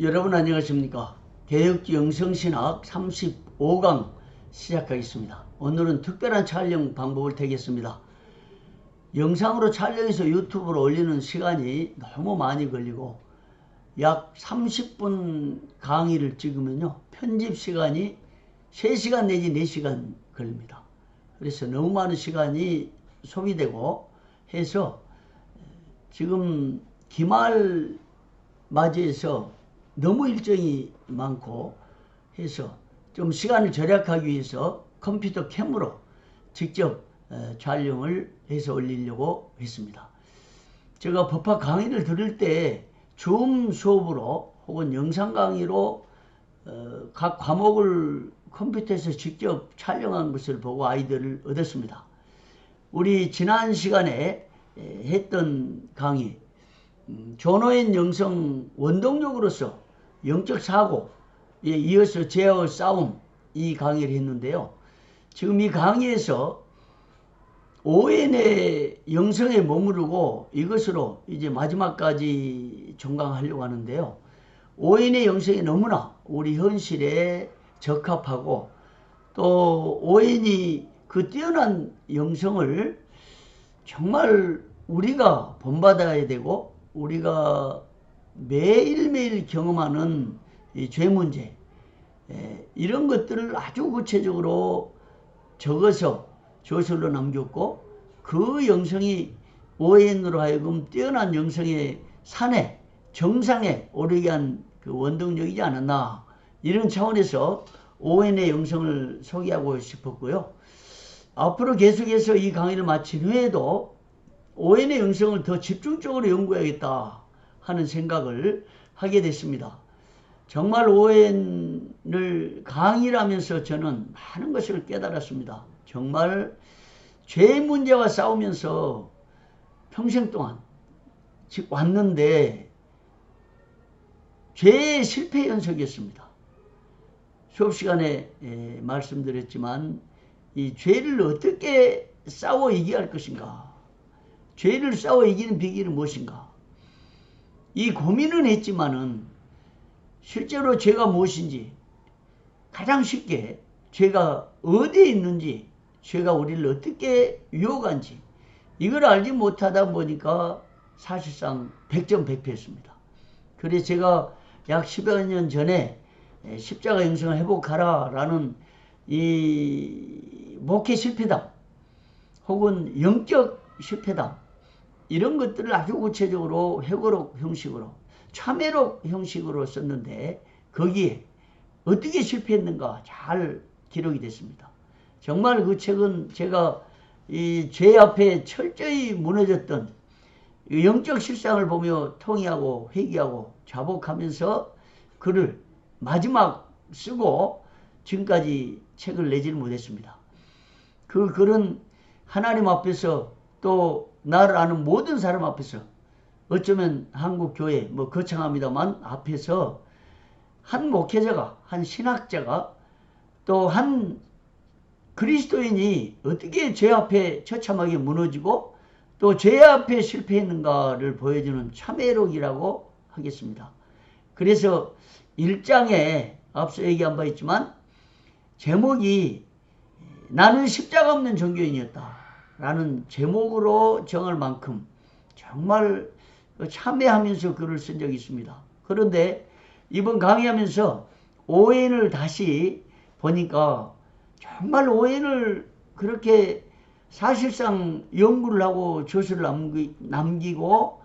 여러분 안녕하십니까? 개혁지 영성신학 35강 시작하겠습니다. 오늘은 특별한 촬영 방법을 택했습니다. 영상으로 촬영해서 유튜브로 올리는 시간이 너무 많이 걸리고 약 30분 강의를 찍으면요 편집 시간이 3시간 내지 4시간 걸립니다. 그래서 너무 많은 시간이 소비되고 해서 지금 기말 맞이해서 너무 일정이 많고 해서 좀 시간을 절약하기 위해서 컴퓨터 캠으로 직접 촬영을 해서 올리려고 했습니다. 제가 법학 강의를 들을 때 줌 수업으로 혹은 영상 강의로 각 과목을 컴퓨터에서 직접 촬영한 것을 보고 아이디어를 얻었습니다. 우리 지난 시간에 했던 강의 존오엔 영성 원동력으로서 영적 사고에 이어서 죄와 싸움 이 강의를 했는데요. 지금 이 강의에서 오엔의 영성에 머무르고 이것으로 이제 마지막까지 종강하려고 하는데요. 오엔의 영성이 너무나 우리 현실에 적합하고 또 오엔이 그 뛰어난 영성을 정말 우리가 본받아야 되고 우리가 매일매일 경험하는 이 죄 문제 이런 것들을 아주 구체적으로 적어서 저술로 남겼고 그 영성이 오엔으로 하여금 뛰어난 영성의 산에 정상에 오르게 한 그 원동력이지 않았나 이런 차원에서 오엔의 영성을 소개하고 싶었고요. 앞으로 계속해서 이 강의를 마친 후에도 오엔의 영성을 더 집중적으로 연구해야겠다 하는 생각을 하게 됐습니다. 정말 오엔을 강의를 하면서 저는 많은 것을 깨달았습니다. 정말 죄 문제와 싸우면서 평생 동안 왔는데 죄의 실패 연속이었습니다. 수업 시간에 말씀드렸지만 이 죄를 어떻게 싸워 이겨야 할 것인가, 죄를 싸워 이기는 비결은 무엇인가, 이 고민은 했지만은 실제로 죄가 무엇인지 가장 쉽게 죄가 어디에 있는지, 죄가 우리를 어떻게 유혹한지 이걸 알지 못하다 보니까 사실상 100점 100패였습니다. 그래서 제가 약 10여 년 전에 십자가 영성을 회복하라 라는 이 목회 실패담 혹은 영적 실패담 이런 것들을 아주 구체적으로 회고록 형식으로 참회록 형식으로 썼는데 거기에 어떻게 실패했는가 잘 기록이 됐습니다. 정말 그 책은 제가 이 죄 앞에 철저히 무너졌던 영적 실상을 보며 통회하고 회개하고 자복하면서 글을 마지막 쓰고 지금까지 책을 내지는 못했습니다. 그 글은 하나님 앞에서 또 나를 아는 모든 사람 앞에서 어쩌면 한국교회 뭐 거창합니다만 앞에서 한 목회자가, 한 신학자가 또 한 그리스도인이 어떻게 죄 앞에 처참하게 무너지고 또 죄 앞에 실패했는가를 보여주는 참회록이라고 하겠습니다. 그래서 1장에 앞서 얘기한 바 있지만 제목이 나는 십자가 없는 종교인이었다 라는 제목으로 정할 만큼 정말 참회하면서 글을 쓴 적이 있습니다. 그런데 이번 강의하면서 오엔을 다시 보니까 정말 오엔을 그렇게 사실상 연구를 하고 저술을 남기고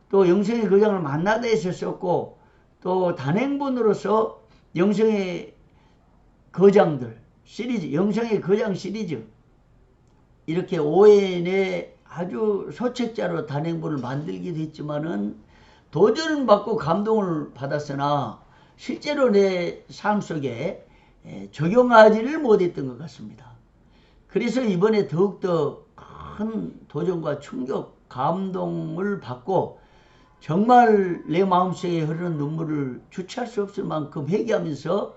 또 영성의 거장을 만나다 해서 썼고 또 단행본으로서 영성의 거장들 시리즈, 영성의 거장 시리즈 이렇게 오엔의 아주 소책자로 단행본을 만들기도 했지만은 도전을 받고 감동을 받았으나 실제로 내 삶 속에 적용하지를 못했던 것 같습니다. 그래서 이번에 더욱더 큰 도전과 충격, 감동을 받고 정말 내 마음속에 흐르는 눈물을 주체할 수 없을 만큼 회개하면서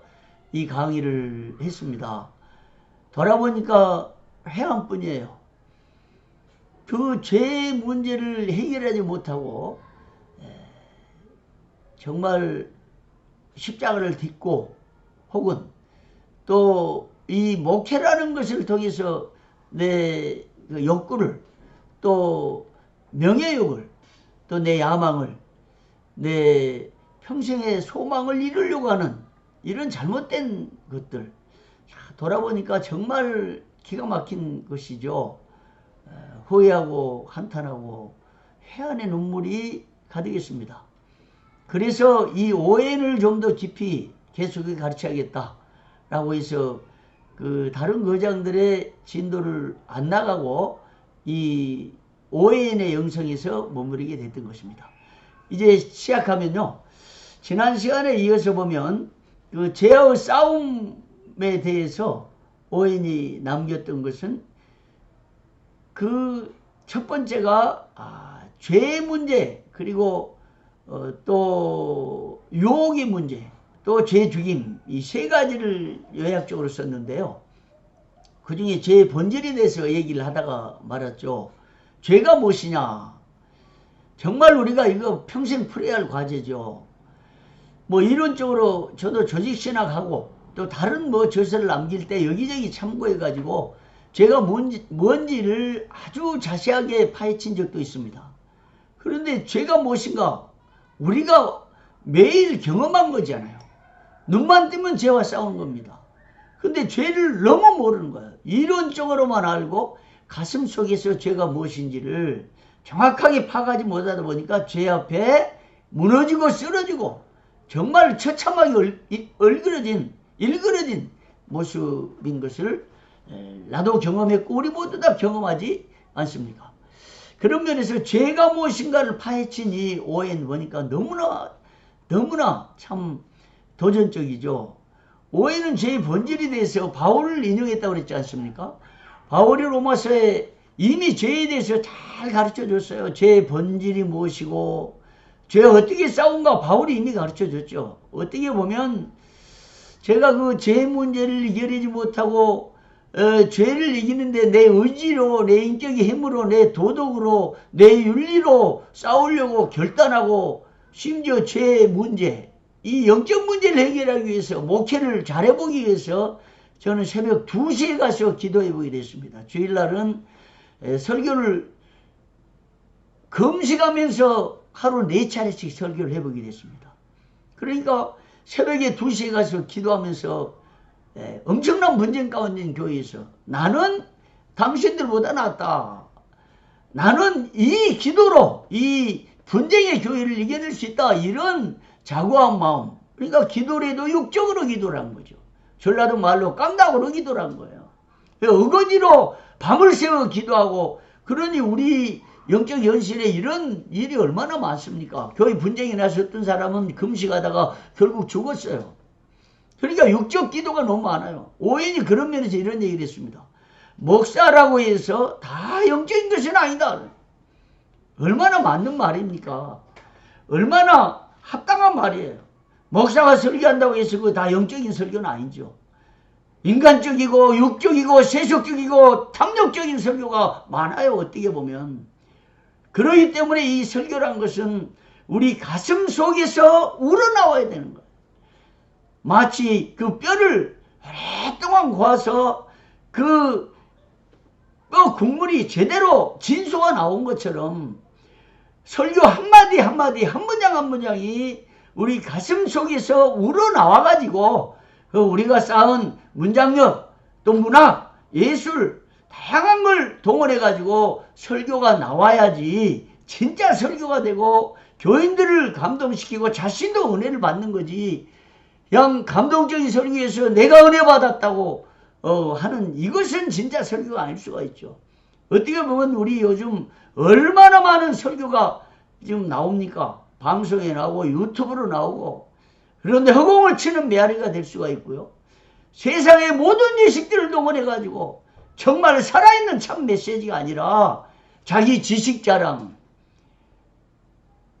이 강의를 했습니다. 돌아보니까 회한뿐이에요. 그 죄의 문제를 해결하지 못하고 정말 십자가를 딛고 혹은 또 이 목회라는 것을 통해서 내 그 욕구를 또 명예욕을 또 내 야망을 내 평생의 소망을 이루려고 하는 이런 잘못된 것들 돌아보니까 정말 기가 막힌 것이죠. 후회하고 한탄하고 해안의 눈물이 가득했습니다. 그래서 이 오해를 좀 더 깊이 계속 가르쳐야겠다라고 해서 그 다른 거장들의 진도를 안 나가고 이 오해인의 영성에서 머무르게 됐던 것입니다. 이제 시작하면요. 지난 시간에 이어서 보면 그 죄와의 싸움에 대해서 오해인이 남겼던 것은 그 첫 번째가 죄의 문제 그리고 또 유혹의 문제 또 죄 죽임 이 세 가지를 요약적으로 썼는데요. 그 중에 죄의 본질에 대해서 얘기를 하다가 말았죠. 죄가 무엇이냐. 정말 우리가 이거 평생 풀어야 할 과제죠. 뭐 이론적으로 저도 조직신학하고 또 다른 뭐 저서를 남길 때 여기저기 참고해가지고 죄가 뭔지를 아주 자세하게 파헤친 적도 있습니다. 그런데 죄가 무엇인가? 우리가 매일 경험한 거잖아요. 눈만 뜨면 죄와 싸우는 겁니다. 근데 죄를 너무 모르는 거예요. 이론적으로만 알고 가슴 속에서 죄가 무엇인지를 정확하게 파악하지 못하다 보니까 죄 앞에 무너지고 쓰러지고 정말 처참하게 일그러진 모습인 것을 나도 경험했고 우리 모두 다 경험하지 않습니까? 그런 면에서 죄가 무엇인가를 파헤친 이 오해는 보니까 너무나 참 도전적이죠. 오해는 죄의 본질에 대해서 바울을 인용했다고 그랬지 않습니까? 바울이 로마서에 이미 죄에 대해서 잘 가르쳐 줬어요. 죄의 본질이 무엇이고 죄와 어떻게 싸운가 바울이 이미 가르쳐 줬죠. 어떻게 보면 제가 그 죄 문제를 이겨내지 못하고 죄를 이기는데 내 의지로 내 인격의 힘으로 내 도덕으로 내 윤리로 싸우려고 결단하고 심지어 죄의 문제 이 영적 문제를 해결하기 위해서 목회를 잘해보기 위해서 저는 새벽 2시에 가서 기도해보게 됐습니다. 주일날은 설교를 금식하면서 하루 4차례씩 설교를 해보게 됐습니다. 그러니까 새벽에 2시에 가서 기도하면서 엄청난 분쟁 가운데 있는 교회에서 나는 당신들보다 낫다. 나는 이 기도로 이 분쟁의 교회를 이겨낼 수 있다. 이런 자고한 마음. 그러니까 기도를 해도 육적으로 기도를 한 거죠. 전라도 말로 깡다구로 기도를 한 거예요. 어거지로 밤을 새워 기도하고 그러니 우리 영적 현실에 이런 일이 얼마나 많습니까? 교회 분쟁이 나섰던 사람은 금식하다가 결국 죽었어요. 그러니까 육적 기도가 너무 많아요. 오해인이 그런 면에서 이런 얘기를 했습니다. 목사라고 해서 다 영적인 것은 아니다. 얼마나 맞는 말입니까? 얼마나 합당한 말이에요. 목사가 설교한다고 해서 그거 다 영적인 설교는 아니죠. 인간적이고 육적이고 세속적이고 탐욕적인 설교가 많아요. 어떻게 보면. 그러기 때문에 이 설교란 것은 우리 가슴 속에서 우러나와야 되는 거예요. 마치 그 뼈를 오랫동안 고아서 그 국물이 제대로 진소가 나온 것처럼 설교 한마디 한마디 한 문장 한 문장이 우리 가슴 속에서 우러나와가지고 우리가 쌓은 문장력 또 문학 예술 다양한 걸 동원해가지고 설교가 나와야지 진짜 설교가 되고 교인들을 감동시키고 자신도 은혜를 받는 거지. 그냥 감동적인 설교에서 내가 은혜 받았다고 하는 이것은 진짜 설교가 아닐 수가 있죠. 어떻게 보면 우리 요즘 얼마나 많은 설교가 지금 나옵니까? 방송에 나오고 유튜브로 나오고. 그런데 허공을 치는 메아리가 될 수가 있고요. 세상의 모든 지식들을 동원해가지고 정말 살아있는 참 메시지가 아니라 자기 지식 자랑,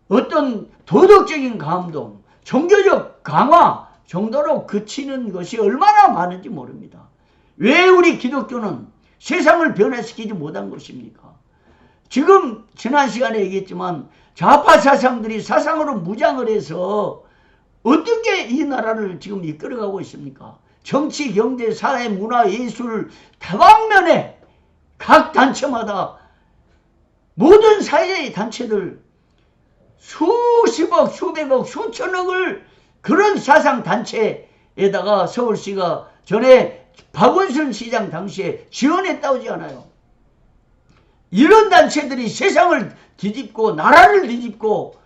어떤 도덕적인 감동, 종교적 강화 정도로 그치는 것이 얼마나 많은지 모릅니다. 왜 우리 기독교는 세상을 변화시키지 못한 것입니까? 지금 지난 시간에 얘기했지만 좌파 사상들이 사상으로 무장을 해서 어떻게 이 나라를 지금 이끌어가고 있습니까? 정치, 경제, 사회, 문화, 예술 다방면에 각 단체마다 모든 사회의 단체들 수십억, 수백억, 수천억을 그런 사상단체에다가 서울시가 전에 박원순 시장 당시에 지원했다고 하지 않아요. 이런 단체들이 세상을 뒤집고 나라를 뒤집고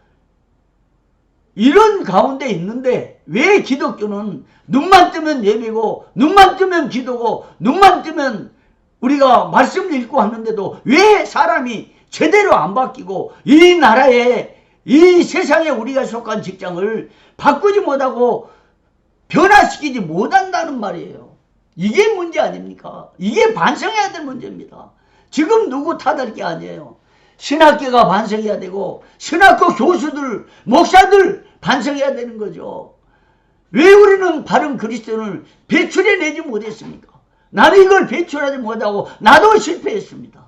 이런 가운데 있는데 왜 기독교는 눈만 뜨면 예배고 눈만 뜨면 기도고 눈만 뜨면 우리가 말씀 읽고 하는데도 왜 사람이 제대로 안 바뀌고 이 나라에 이 세상에 우리가 속한 직장을 바꾸지 못하고 변화시키지 못한다는 말이에요. 이게 문제 아닙니까? 이게 반성해야 될 문제입니다. 지금 누구 탓할 게 아니에요. 신학계가 반성해야 되고 신학교 교수들, 목사들 반성해야 되는 거죠. 왜 우리는 바른 그리스도인을 배출해내지 못했습니까? 나는 이걸 배출하지 못하고 나도 실패했습니다.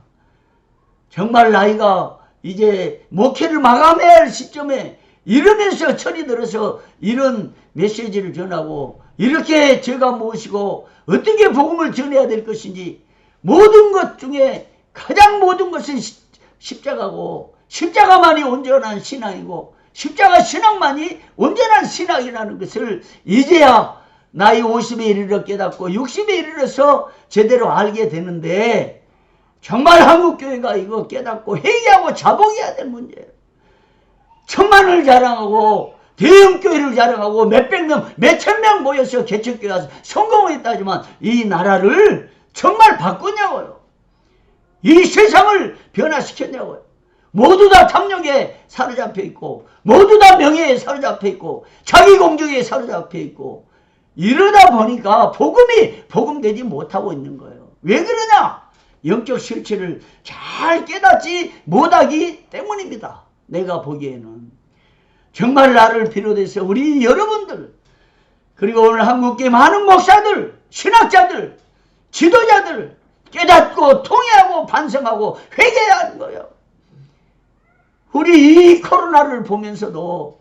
정말 나이가 이제 목회를 마감해야 할 시점에 이러면서 철이 들어서 이런 메시지를 전하고 이렇게 제가 모시고 어떻게 복음을 전해야 될 것인지 모든 것 중에 가장 모든 것은 십자가고 십자가만이 온전한 신앙이고 십자가 신앙만이 온전한 신앙이라는 것을 이제야 나이 50에 이르러 깨닫고 60에 이르러서 제대로 알게 되는데 정말 한국교회가 이거 깨닫고 회개하고 자복해야 될 문제예요. 천만을 자랑하고 대형교회를 자랑하고 몇백 명, 몇천 명 모여서 개척교회 와서 성공했다지만 이 나라를 정말 바꾸냐고요. 이 세상을 변화시켰냐고요. 모두 다 탐욕에 사로잡혀 있고 모두 다 명예에 사로잡혀 있고 자기 공적에 사로잡혀 있고 이러다 보니까 복음이 복음되지 못하고 있는 거예요. 왜 그러냐? 영적 실체를 잘 깨닫지 못하기 때문입니다. 내가 보기에는 정말 나를 비롯해서 우리 여러분들 그리고 오늘 한국계 많은 목사들, 신학자들, 지도자들 깨닫고 통회하고 반성하고 회개해야 하는 거예요. 우리 이 코로나를 보면서도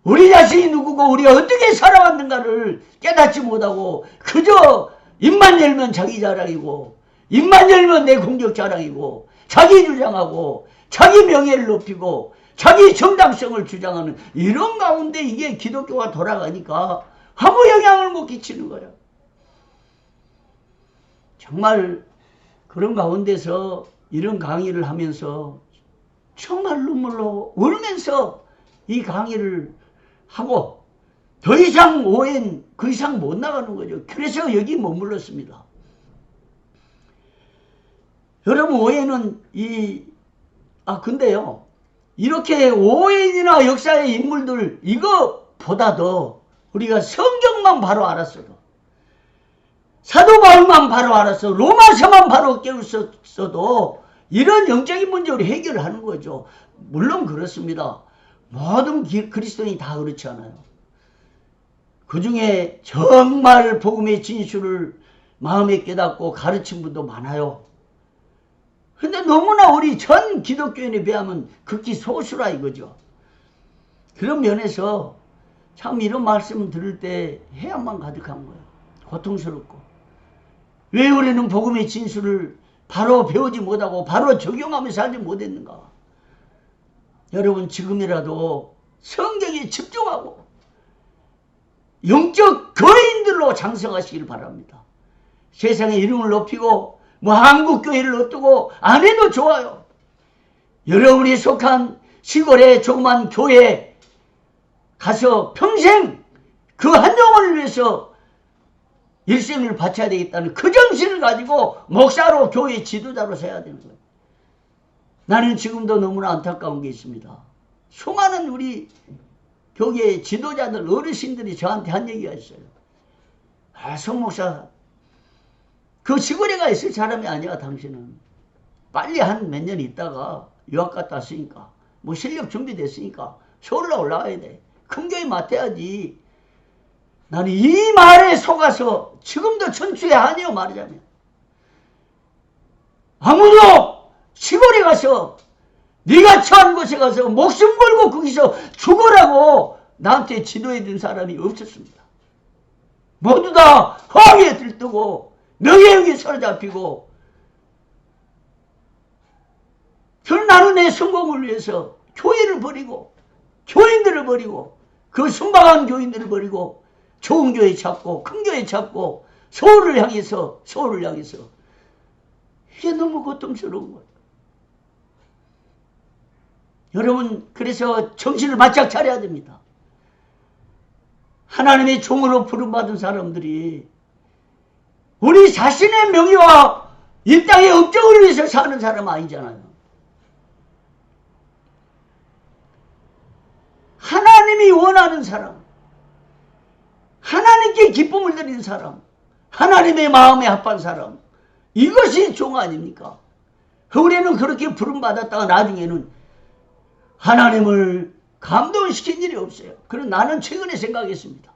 우리 자신이 누구고 우리가 어떻게 살아왔는가를 깨닫지 못하고 그저 입만 열면 자기 자랑이고 입만 열면 내 공적 자랑이고 자기 주장하고 자기 명예를 높이고 자기 정당성을 주장하는 이런 가운데 이게 기독교가 돌아가니까 아무 영향을 못 끼치는 거예요. 정말 그런 가운데서 이런 강의를 하면서 정말 눈물로 울면서 이 강의를 하고 더 이상 오해는 그 이상 못 나가는 거죠. 그래서 여기 머물렀습니다. 여러분 오해는 근데요 이렇게 오해인이나 역사의 인물들 이거보다도 우리가 성경만 바로 알았어도 사도 바울만 바로 알았어 로마서만 바로 깨웠어도 이런 영적인 문제를 해결하는 거죠. 물론 그렇습니다. 모든 그리스도인이 다 그렇지 않아요. 그 중에 정말 복음의 진실을 마음에 깨닫고 가르친 분도 많아요. 근데 너무나 우리 전 기독교인에 비하면 극히 소수라 이거죠. 그런 면에서 참 이런 말씀을 들을 때 해안만 가득한 거예요. 고통스럽고. 왜 우리는 복음의 진술을 바로 배우지 못하고 바로 적용하며 살지 못했는가? 여러분 지금이라도 성경에 집중하고 영적 거인들로 장성하시길 바랍니다. 세상의 이름을 높이고 한국교회를 어떠고 안 해도 좋아요. 여러분이 속한 시골의 조그만 교회에 가서 평생 그 한 영혼을 위해서 일생을 바쳐야 되겠다는 그 정신을 가지고 목사로 교회 지도자로 서야 되는 거예요. 나는 지금도 너무나 안타까운 게 있습니다. 수많은 우리 교계 지도자들 어르신들이 저한테 한 얘기가 있어요. 송 목사 그 시골에 가 있을 사람이 아니야 당신은. 빨리 한 몇 년 있다가 유학 갔다 왔으니까 뭐 실력 준비됐으니까 서울로 올라와야 돼. 큰 교회 맡아야지. 나는 이 말에 속아서 지금도 천추의 한이요 말하자면 아무도 시골에 가서 네가 처한 곳에 가서 목숨 걸고 거기서 죽으라고 나한테 지도해 준 사람이 없었습니다. 모두 다 허위에 들뜨고 명예욕에 사로잡히고 나는 내 성공을 위해서 교회를 버리고 교인들을 버리고 그 순박한 교인들을 버리고 좋은 교회 찾고 큰 교회 찾고 서울을 향해서 이게 너무 고통스러운 거예요. 여러분, 그래서 정신을 바짝 차려야 됩니다. 하나님의 종으로 부름받은 사람들이 우리 자신의 명예와 이 땅의 업적을 위해서 사는 사람 아니잖아요. 하나님이 원하는 사람, 하나님께 기쁨을 드리는 사람, 하나님의 마음에 합한 사람, 이것이 종 아닙니까? 우리는 그렇게 부름받았다가 나중에는 하나님을 감동시킨 일이 없어요. 그럼 나는 최근에 생각했습니다.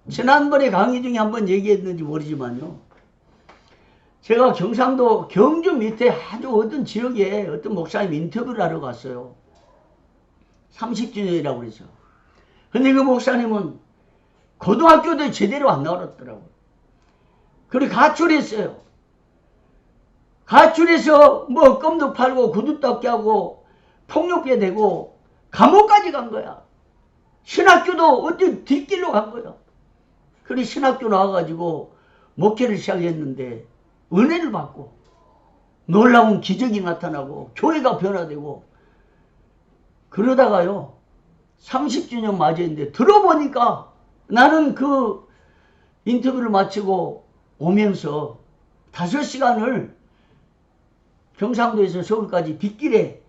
지난번에 강의 중에 한번 얘기했는지 모르지만요. 제가 경상도 경주 밑에 아주 어떤 지역에 어떤 목사님 인터뷰를 하러 갔어요. 30주년이라고 그래서. 근데 그 목사님은 고등학교도 제대로 안 나왔더라고요. 그리고 가출했어요. 가출해서 뭐 껌도 팔고 구두 닦게 하고 폭력배 되고 감옥까지 간 거야. 신학교도 어디 뒷길로 간 거야. 그래 신학교 나와가지고 목회를 시작했는데 은혜를 받고 놀라운 기적이 나타나고 교회가 변화되고 그러다가요 30주년 맞이했는데 들어보니까 나는 그 인터뷰를 마치고 오면서 5시간을 경상도에서 서울까지 빗길에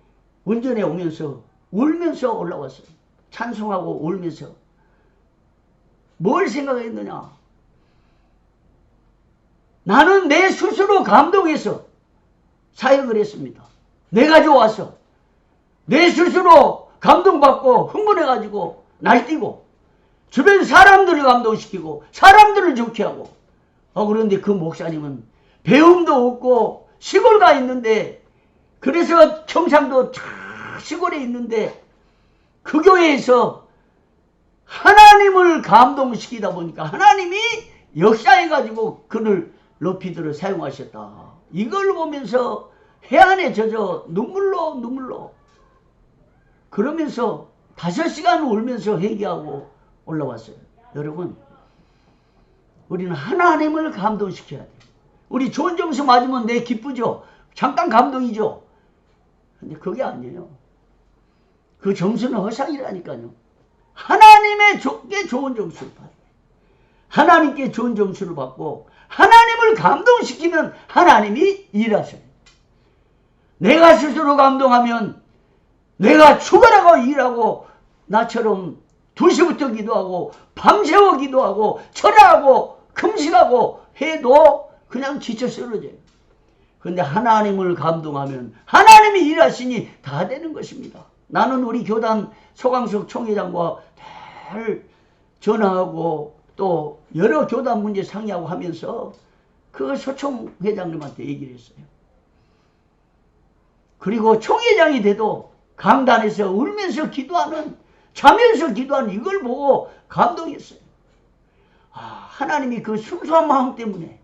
운전해 오면서 울면서 올라왔어요. 찬송하고 울면서. 뭘 생각했느냐? 나는 내 스스로 감동해서 사역을 했습니다. 내가 좋아서 내 스스로 감동받고 흥분해가지고 날뛰고 주변 사람들을 감동시키고 사람들을 좋게 하고 그런데 그 목사님은 배움도 없고 시골 가 있는데 그래서 경상도 시골에 있는데 그 교회에서 하나님을 감동시키다 보니까 하나님이 역사해가지고 그를 높이 들어 사용하셨다. 이걸 보면서 해안에 젖어 눈물로 그러면서 5시간 울면서 회개하고 올라왔어요. 여러분, 우리는 하나님을 감동시켜야 돼요. 우리 좋은 점수 맞으면 내 기쁘죠. 잠깐 감동이죠. 근데 그게 아니에요. 그 점수는 허상이라니까요. 하나님의 좋은 점수를 받아요. 하나님께 좋은 점수를 받고 하나님을 감동시키면 하나님이 일하셔요. 내가 스스로 감동하면 내가 죽어라고 일하고 나처럼 2시부터 기도하고 밤새워 기도하고 철야하고 금식하고 해도 그냥 지쳐 쓰러져요. 그런데 하나님을 감동하면 하나님이 일하시니 다 되는 것입니다. 나는 우리 교단 소강석 총회장과 늘 전화하고 또 여러 교단 문제 상의하고 하면서 그 소총 회장님한테 얘기를 했어요. 그리고 총회장이 돼도 강단에서 울면서 기도하는 자면서 기도하는 이걸 보고 감동했어요. 하나님이 그 순수한 마음 때문에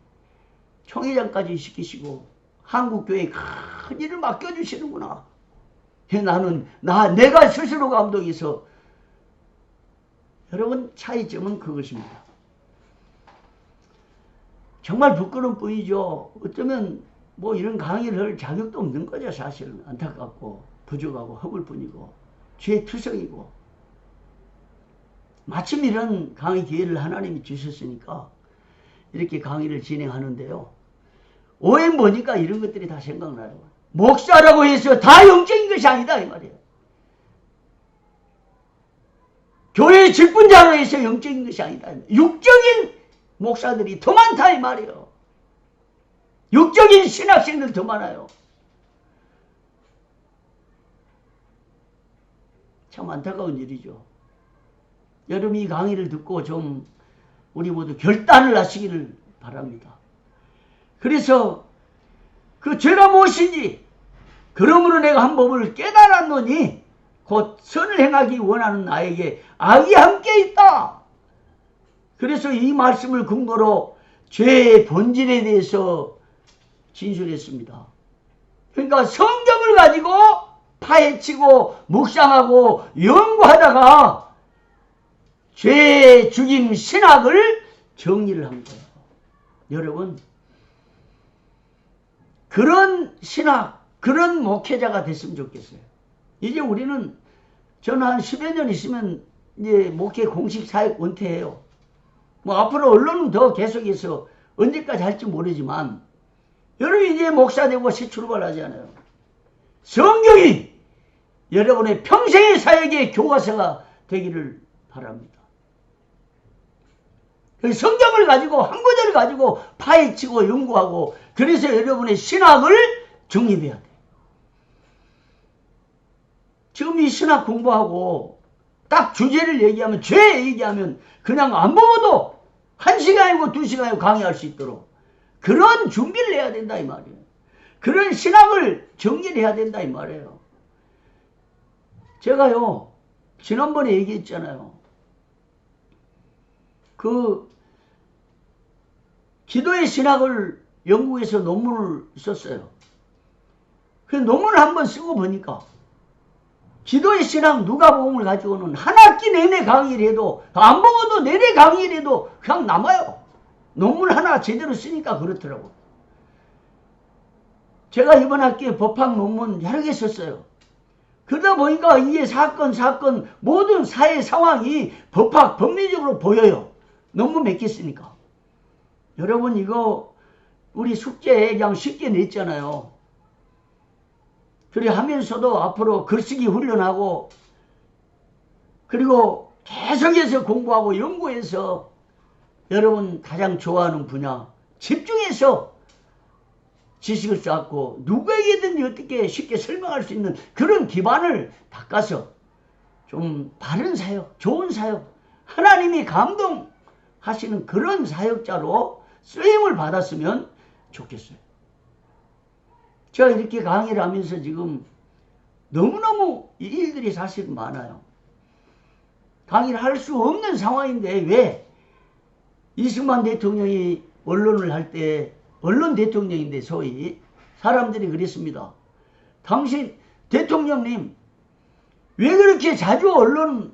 총회장까지 시키시고 한국교회에 큰 일을 맡겨주시는구나. 나는 내가 스스로 감동해서. 여러분, 차이점은 그것입니다. 정말 부끄러운 뿐이죠. 어쩌면 뭐 이런 강의를 할 자격도 없는 거죠. 사실은 안타깝고 부족하고 허물 뿐이고 죄 투성이고. 마침 이런 강의 기회를 하나님이 주셨으니까 이렇게 강의를 진행하는데요. 오행 보니까 이런 것들이 다 생각나요. 목사라고 해서 다 영적인 것이 아니다 이 말이에요. 교회의 직분자로 해서 영적인 것이 아니다. 육적인 목사들이 더 많다 이 말이에요. 육적인 신학생들 더 많아요. 참 안타까운 일이죠. 여러분 이 강의를 듣고 좀 우리 모두 결단을 하시기를 바랍니다. 그래서 그 죄가 무엇인지 그러므로 내가 한 법을 깨달았노니 곧 선을 행하기 원하는 나에게 악이 함께 있다. 그래서 이 말씀을 근거로 죄의 본질에 대해서 진술했습니다. 그러니까 성경을 가지고 파헤치고 묵상하고 연구하다가 죄의 죽임 신학을 정리를 한 거예요. 여러분, 그런 신학, 그런 목회자가 됐으면 좋겠어요. 이제 우리는, 저는 한 10여 년 있으면 이제 목회 공식 사역 은퇴해요. 뭐 앞으로 언론은 더 계속해서 언제까지 할지 모르지만, 여러분 이제 목사 되고 새 출발하잖아요. 성경이 여러분의 평생의 사역의 교과서가 되기를 바랍니다. 성경을 가지고 한 구절을 가지고 파헤치고 연구하고, 그래서 여러분의 신학을 정립해야 돼. 지금 이 신학 공부하고 딱 주제를 얘기하면, 죄 얘기하면 그냥 안 보고도 1시간이고 2시간이고 강의할 수 있도록 그런 준비를 해야 된다 이 말이에요. 그런 신학을 정리를 해야 된다 이 말이에요. 제가요 지난번에 얘기했잖아요. 그 기도의 신학을 영국에서 논문을 썼어요. 그 논문을 한번 쓰고 보니까 기도의 신학 누가복음을 가지고는 한 학기 내내 강의를 해도, 안 보고도 내내 강의를 해도 그냥 남아요. 논문 하나 제대로 쓰니까 그렇더라고. 제가 이번 학기에 법학 논문 여러 개 썼어요. 그러다 보니까 이게 사건 모든 사회 상황이 법학 법리적으로 보여요. 논문 몇 개 쓰니까. 여러분 이거 우리 숙제에 그냥 쉽게 냈잖아요. 그래 하면서도 앞으로 글쓰기 훈련하고, 그리고 계속해서 공부하고 연구해서 여러분 가장 좋아하는 분야 집중해서 지식을 쌓고 누구에게든지 어떻게 쉽게 설명할 수 있는 그런 기반을 닦아서 좀 바른 사역, 좋은 사역, 하나님이 감동하시는 그런 사역자로 쓰임을 받았으면 좋겠어요. 제가 이렇게 강의를 하면서 지금 너무너무 일들이 사실 많아요. 강의를 할 수 없는 상황인데, 왜? 이승만 대통령이 언론을 할 때, 언론 대통령인데 소위 사람들이 그랬습니다. 당신 대통령님 왜 그렇게 자주 언론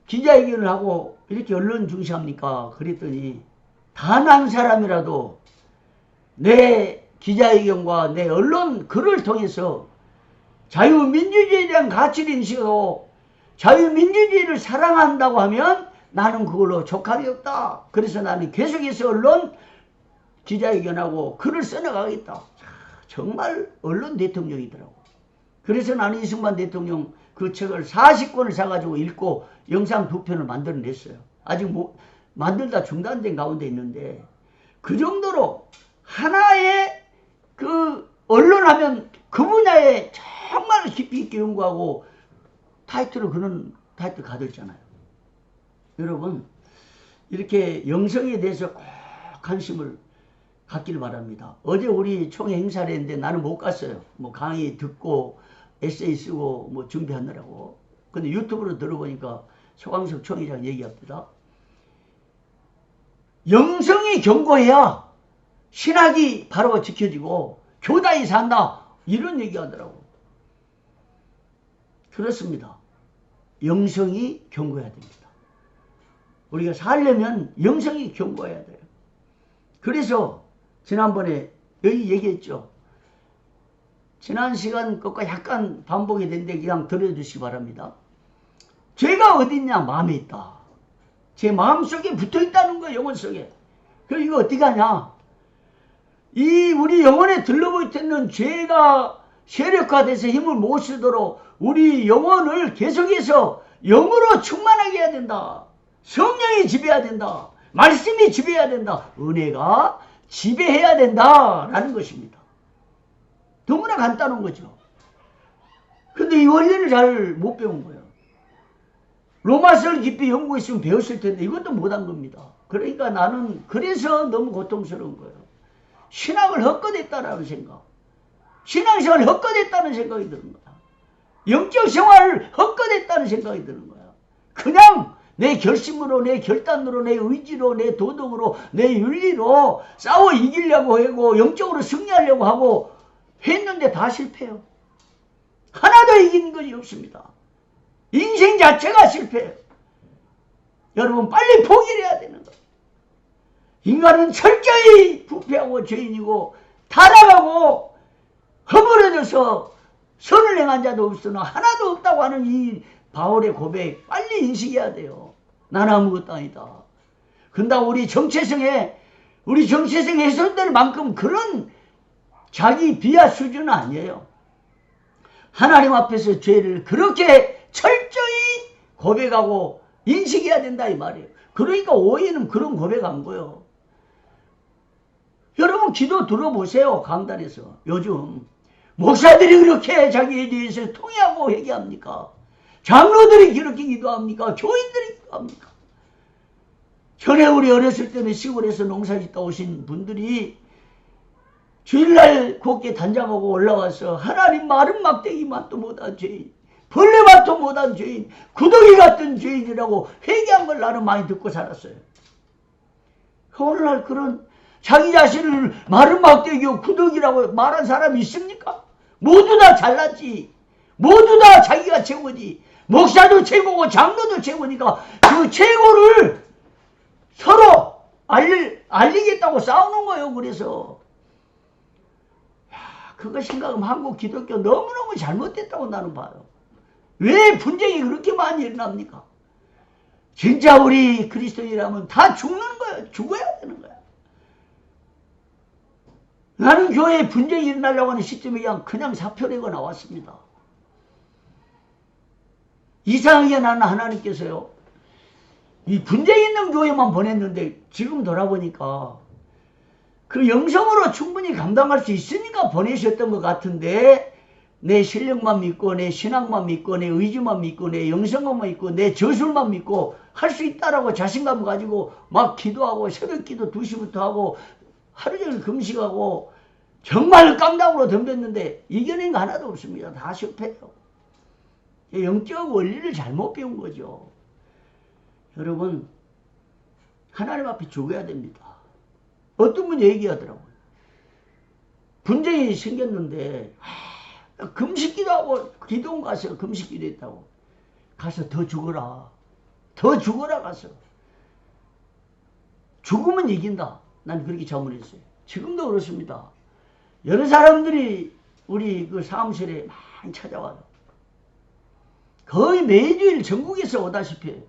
기자회견을 하고 이렇게 언론 중시합니까? 그랬더니 단 한 사람이라도 내 기자회견과 내 언론 글을 통해서 자유민주주의에 대한 가치를 인식하고 자유민주주의를 사랑한다고 하면 나는 그걸로 족함이 없다. 그래서 나는 계속해서 언론 기자회견하고 글을 써나가겠다. 정말 언론 대통령이더라고. 그래서 나는 이승만 대통령 그 책을 40권을 사가지고 읽고 영상 2편을 만들어냈어요. 아직 만들다 중단된 가운데 있는데, 그 정도로 하나의 그 언론하면 그 분야에 정말 깊이 있게 연구하고 그런 타이틀 가졌잖아요. 여러분 이렇게 영성에 대해서 꼭 관심을 갖기를 바랍니다. 어제 우리 총회 행사를 했는데 나는 못 갔어요. 강의 듣고 에세이 쓰고 준비하느라고. 근데 유튜브로 들어보니까 소강석 총회장 얘기합니다. 영성이 견고해야 신학이 바로 지켜지고 교단이 산다, 이런 얘기하더라고. 그렇습니다. 영성이 견고해야 됩니다. 우리가 살려면 영성이 견고해야 돼요. 그래서 지난번에 여기 얘기했죠. 지난 시간 것과 약간 반복이 됐는데 그냥 들어주시기 바랍니다. 죄가 어디 있냐? 마음에 있다. 제 마음속에 붙어있다는 거예요. 영혼 속에. 그럼 이거 어떻게 하냐? 이 우리 영혼에 들러붙어있는 죄가 세력화돼서 힘을 못 쓰도록 우리 영혼을 계속해서 영으로 충만하게 해야 된다. 성령이 지배해야 된다. 말씀이 지배해야 된다. 은혜가 지배해야 된다라는 것입니다. 너무나 간단한 거죠. 근데 이 원리를 잘 못 배운 거예요. 로마서를 깊이 연구했으면 배웠을 텐데 이것도 못한 겁니다. 그러니까 나는 그래서 너무 고통스러운 거예요. 신학을 헛것했다라는 생각. 신앙생활을 헛것했다는 생각이 드는 거야. 영적 생활을 헛것했다는 생각이 드는 거야. 그냥 내 결심으로, 내 결단으로, 내 의지로, 내 도덕으로, 내 윤리로 싸워 이기려고 하고 영적으로 승리하려고 하고 했는데 다 실패해요. 하나도 이기는 것이 없습니다. 인생 자체가 실패해요. 여러분 빨리 포기를 해야 되는 거예요. 인간은 철저히 부패하고 죄인이고 타락하고 허물어져서 선을 행한 자도 없으나 하나도 없다고 하는 이 바울의 고백 빨리 인식해야 돼요. 나는 아무것도 아니다. 근데 우리 정체성의 해설들만큼 그런 자기 비하 수준은 아니에요. 하나님 앞에서 죄를 그렇게 철저히 고백하고 인식해야 된다 이 말이에요. 그러니까 오해는 그런 고백한 거예요. 여러분 기도 들어보세요. 강단에서 요즘 목사들이 그렇게 자기에 대해서 통회하고 회개합니까? 장로들이 그렇게 기도합니까? 교인들이 기도합니까? 전에 우리 어렸을 때는 시골에서 농사짓다 오신 분들이 주일날 곱게 단장하고 올라와서 하나님 마른 막대기 맛도 못한 죄인, 벌레 맛도 못한 죄인, 구더기 같은 죄인이라고 회개한 걸 나는 많이 듣고 살았어요. 오늘날 그런 자기 자신을 마른 막대기요 구더기라고 말한 사람이 있습니까? 모두 다 잘났지. 모두 다 자기가 최고지. 목사도 최고고 장로도 최고니까 그 최고를 서로 알리겠다고 싸우는 거예요. 그래서 그거 생각하면 한국 기독교 너무너무 잘못됐다고 나는 봐요. 왜 분쟁이 그렇게 많이 일어납니까? 진짜 우리 그리스도인이라면 다 죽는 거예요. 죽어야 되는 거야. 나는 교회에 분쟁이 일어나려고 하는 시점에 그냥 사표 내고 나왔습니다. 이상하게 나는 하나님께서요, 이 분쟁 있는 교회만 보냈는데 지금 돌아보니까 그 영성으로 충분히 감당할 수 있으니까 보내셨던 것 같은데 내 실력만 믿고 내 신앙만 믿고 내 의지만 믿고 내 영성만 믿고 내 저술만 믿고 할 수 있다라고 자신감 가지고 막 기도하고 새벽 기도 2시부터 하고 하루 종일 금식하고 정말 깡다구로 덤볐는데 이겨낸 거 하나도 없습니다. 다 실패해요. 영적 원리를 잘못 배운 거죠. 여러분 하나님 앞에 죽어야 됩니다. 어떤 분이 얘기하더라고요. 분쟁이 생겼는데 금식기도 하고 기도원 가서 금식기도 했다고. 가서 더 죽어라. 더 죽어라 가서. 죽으면 이긴다. 난 그렇게 자문했어요. 지금도 그렇습니다. 여러 사람들이 우리 그 사무실에 많이 찾아와요. 거의 매주일 전국에서 오다시피 해요.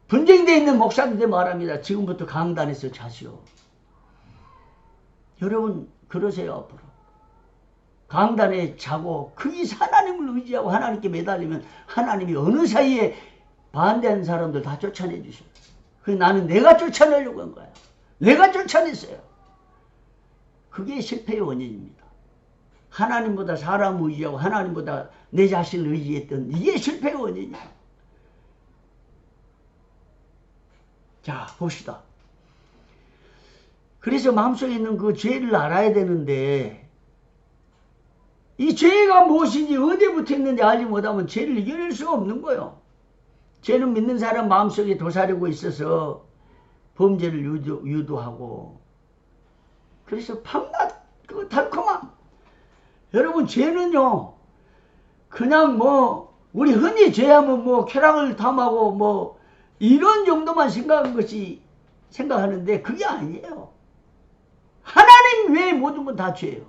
분쟁되어 있는 목사님들 말합니다. 지금부터 강단에서 자시오. 여러분 그러세요. 앞으로 강단에 자고 거기서 하나님을 의지하고 하나님께 매달리면 하나님이 어느 사이에 반대하는 사람들 다 쫓아내 주셔요. 그래서 나는 내가 쫓아내려고 한 거야. 내가 쫓아냈어요. 그게 실패의 원인입니다. 하나님보다 사람을 의지하고 하나님보다 내 자신을 의지했던 이게 실패의 원인이야. 자, 봅시다. 그래서 마음속에 있는 그 죄를 알아야 되는데 이 죄가 무엇인지 어디에 붙어있는지 알지 못하면 죄를 이겨낼 수가 없는 거예요. 죄는 믿는 사람 마음속에 도사리고 있어서 범죄를 유도하고 그래서 밤낮 그 달콤함. 여러분 죄는요 그냥 뭐 우리 흔히 죄하면 뭐 쾌락을 탐하고 뭐 이런 정도만 생각하는데 그게 아니에요. 하나님 외에 모든 건 다 죄예요.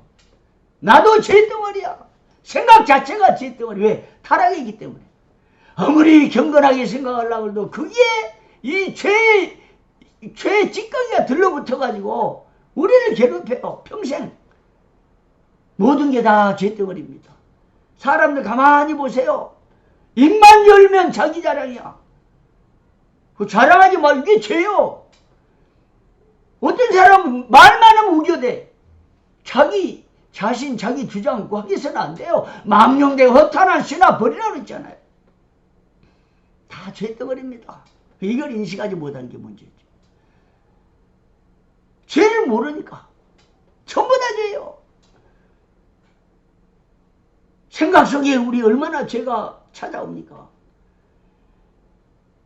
나도 죄덩어리야. 생각 자체가 죄덩어리. 왜? 타락이기 때문에. 아무리 경건하게 생각하려고 해도 그게 이 죄의 찌꺼기가 들러붙어가지고 우리를 괴롭혀요. 평생. 모든 게 다 죄덩어리입니다. 사람들 가만히 보세요. 입만 열면 자기 자랑이야. 그 자랑하지 마. 이게 죄요. 어떤 사람은 말만 하면 우겨대. 자기 자신, 자기 주장 거기서는 안 돼요. 망령되고 허탄한 신화 버리라고 했잖아요. 다 죄덩어리입니다. 이걸 인식하지 못한 게 문제죠. 죄를 모르니까. 전부 다 죄예요. 생각 속에 우리 얼마나 죄가 찾아옵니까?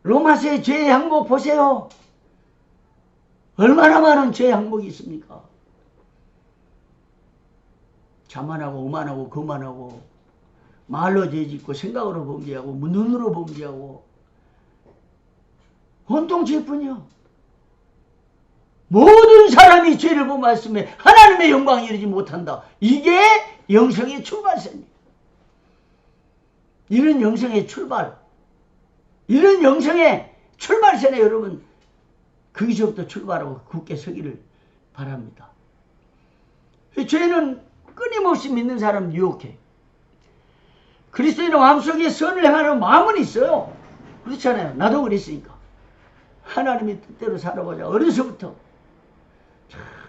로마서의 죄의 항목 보세요. 얼마나 많은 죄의 항목이 있습니까? 자만하고 오만하고 거만하고 말로 죄짓고 생각으로 범죄하고 눈으로 범죄하고 온통 죄뿐이요. 모든 사람이 죄를 범하였음에 하나님의 영광에 이르지 못한다. 이게 영성의 출발선이에요. 이런 영성의 출발, 이런 영성의 출발선에 여러분 거기서부터 출발하고 굳게 서기를 바랍니다. 죄는 끊임없이 믿는 사람 유혹해. 그리스도인의 마음속에 선을 행하는 마음은 있어요. 그렇잖아요. 나도 그랬으니까. 하나님의 뜻대로 살아보자. 어려서부터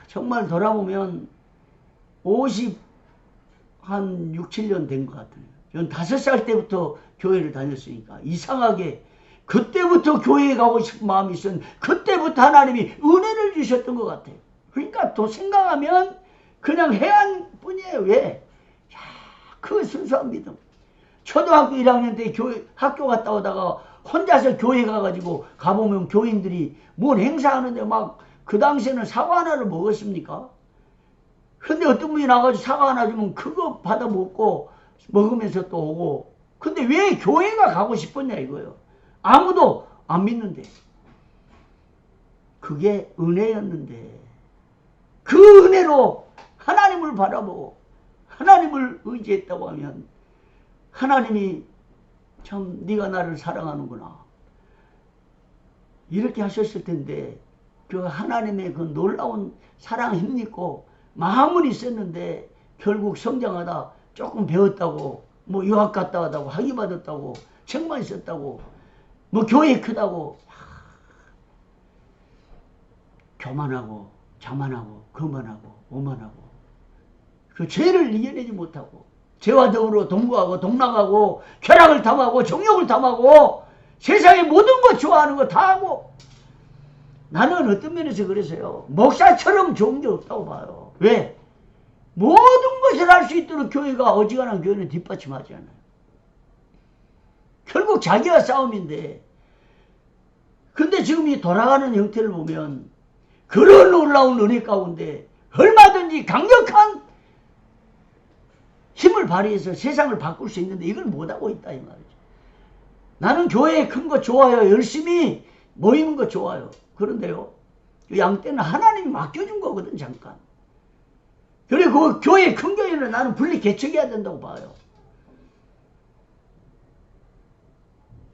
정말 돌아보면 한 6, 7년 된 것 같아요. 전 5살 때부터 교회를 다녔으니까 이상하게 그때부터 교회에 가고 싶은 마음이 있었는데 그때부터 하나님이 은혜를 주셨던 것 같아요. 그러니까 또 생각하면 그냥 해안 뿐이에요. 왜? 야, 그 순수한 믿음. 초등학교 1학년 때 학교 갔다 오다가 혼자서 교회 가가지고 가보면 교인들이 뭔 행사하는데 막 그 당시에는 사과 하나를 먹었습니까? 근데 어떤 분이 나가지고 사과 하나 주면 그거 받아 먹고 먹으면서 또 오고. 근데 왜 교회가 가고 싶었냐 이거예요. 아무도 안 믿는데. 그게 은혜였는데 그 은혜로 하나님을 바라보고 하나님을 의지했다고 하면 하나님이 참 네가 나를 사랑하는구나 이렇게 하셨을 텐데 그 하나님의 그 놀라운 사랑 힘있고 마음은 있었는데 결국 성장하다 조금 배웠다고 뭐 유학 갔다 왔다고 학위 받았다고 책만 있었다고 뭐 교회 크다고 교만하고 자만하고 거만하고 오만하고 그 죄를 이겨내지 못하고 죄와 더불어 동거하고 동락하고 쾌락을 탐하고 정욕을 탐하고 세상의 모든 것 좋아하는 거 다 하고. 나는 어떤 면에서 그래서요 목사처럼 좋은 게 없다고 봐요. 왜? 모든 것을 할 수 있도록 교회가 어지간한 교회는 뒷받침하지 않아요. 결국 자기와 싸움인데 근데 지금 이 돌아가는 형태를 보면 그런 놀라운 은혜 가운데 얼마든지 강력한 힘을 발휘해서 세상을 바꿀 수 있는데 이걸 못하고 있다 이 말이죠. 나는 교회 큰 거 좋아요. 열심히 모이는 거 좋아요. 그런데요 양떼는 하나님이 맡겨준 거거든 잠깐. 그리고 그 교회 큰 교회는 나는 분리 개척해야 된다고 봐요.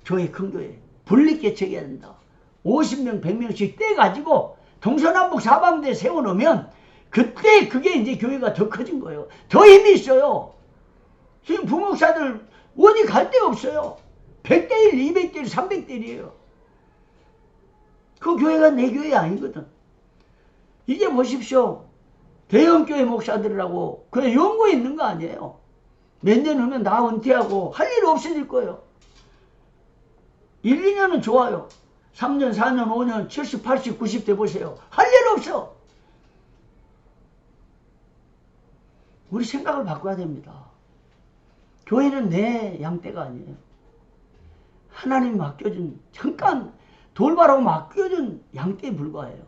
교회 큰 교회 분리 개척해야 된다. 50명 100명씩 떼가지고 동서남북 사방대 세워놓으면 그때 그게 이제 교회가 더 커진 거예요. 더 힘이 있어요. 지금 부목사들 어디 갈 데가 없어요. 100대 1, 200대 1, 300대 1이에요. 그 교회가 내 교회 아니거든. 이제 보십시오. 대형교회 목사들이라고 그냥 연구에 있는 거 아니에요. 몇 년 후면 다 은퇴하고 할 일 없어질 거예요. 1, 2년은 좋아요. 3년, 4년, 5년, 70, 80, 90대 보세요. 할 일 없어. 우리 생각을 바꿔야 됩니다. 교회는 내 양떼가 아니에요. 하나님이 맡겨준 잠깐 돌바라고 맡겨준 양떼에 불과해요.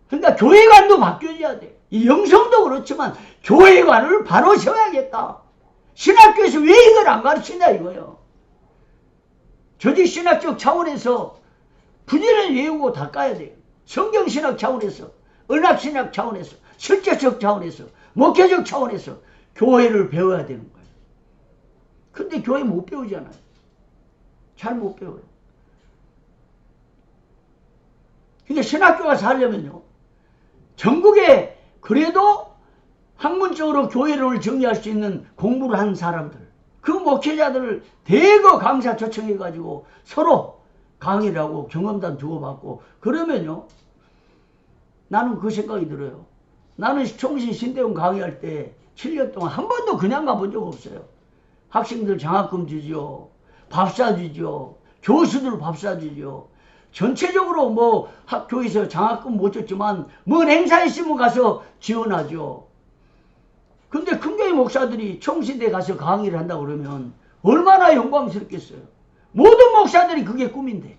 그러니까 교회관도 바뀌어야 돼. 이 영성도 그렇지만 교회관을 바로 세워야겠다. 신학교에서 왜 이걸 안 가르치냐 이거예요. 조직 신학적 차원에서 부지런히 외우고 닦아야 돼요. 성경신학 차원에서, 언락신학 차원에서, 실제적 차원에서, 목회적 차원에서 교회를 배워야 되는 거예요. 근데 교회 못 배우잖아요. 잘 못 배워요. 그러니까 신학교가 살려면요. 전국에 그래도 학문적으로 교회를 정리할 수 있는 공부를 한 사람들, 그 목회자들을 대거 강사 초청해가지고 서로 강의를 하고 경험담 주고받고 그러면요. 나는 그 생각이 들어요. 나는 총신 신대원 강의할 때 7년 동안 한 번도 그냥 가본 적 없어요. 학생들 장학금 주지요. 밥 사주죠. 교수들 밥 사주죠. 전체적으로 뭐 학교에서 장학금 못 줬지만 뭔 행사 있으면 가서 지원하죠. 근데 큰교회 목사들이 총시대에 가서 강의를 한다고 그러면 얼마나 영광스럽겠어요. 모든 목사들이 그게 꿈인데.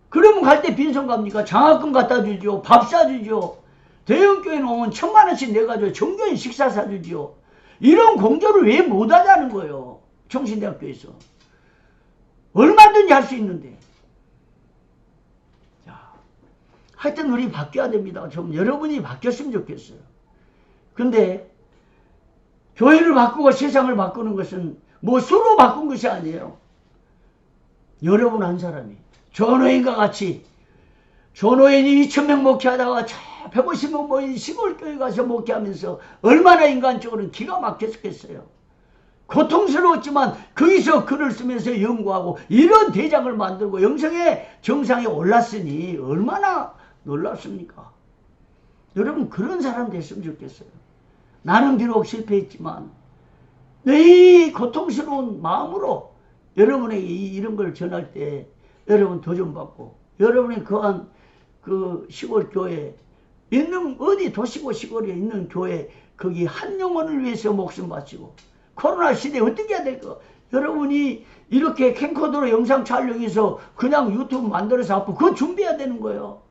그러면 갈 때 빈손 갑니까? 장학금 갖다 주죠. 밥 사주죠. 대형교회는 오면 1000만원씩 내가지고 정교인 식사 사주죠. 이런 공조를 왜 못하자는 거예요. 총신대학교에서. 얼마든지 할 수 있는데. 자, 하여튼 우리 바뀌어야 됩니다. 좀 여러분이 바뀌었으면 좋겠어요. 근데 교회를 바꾸고 세상을 바꾸는 것은 뭐 수로 바꾼 것이 아니에요. 여러분 한 사람이 전호인과 같이 전호인이 2000명 목회하다가 150명 모인 시골교회 가서 목회하면서 얼마나 인간적으로는 기가 막혔겠어요. 고통스러웠지만 거기서 글을 쓰면서 연구하고 이런 대작을 만들고 영성의 정상에 올랐으니 얼마나 놀랍습니까? 여러분 그런 사람 됐으면 좋겠어요. 나는 비록 실패했지만 내 고통스러운 마음으로 여러분에게 이런 걸 전할 때 여러분 도전받고 여러분이 그한 그 시골 교회 있는 어디 도시고 시골에 있는 교회 거기 한 영혼을 위해서 목숨 바치고 코로나 시대에 어떻게 해야 될까? 여러분이 이렇게 캠코더로 영상 촬영해서 그냥 유튜브 만들어서 하고 그거 준비해야 되는 거예요.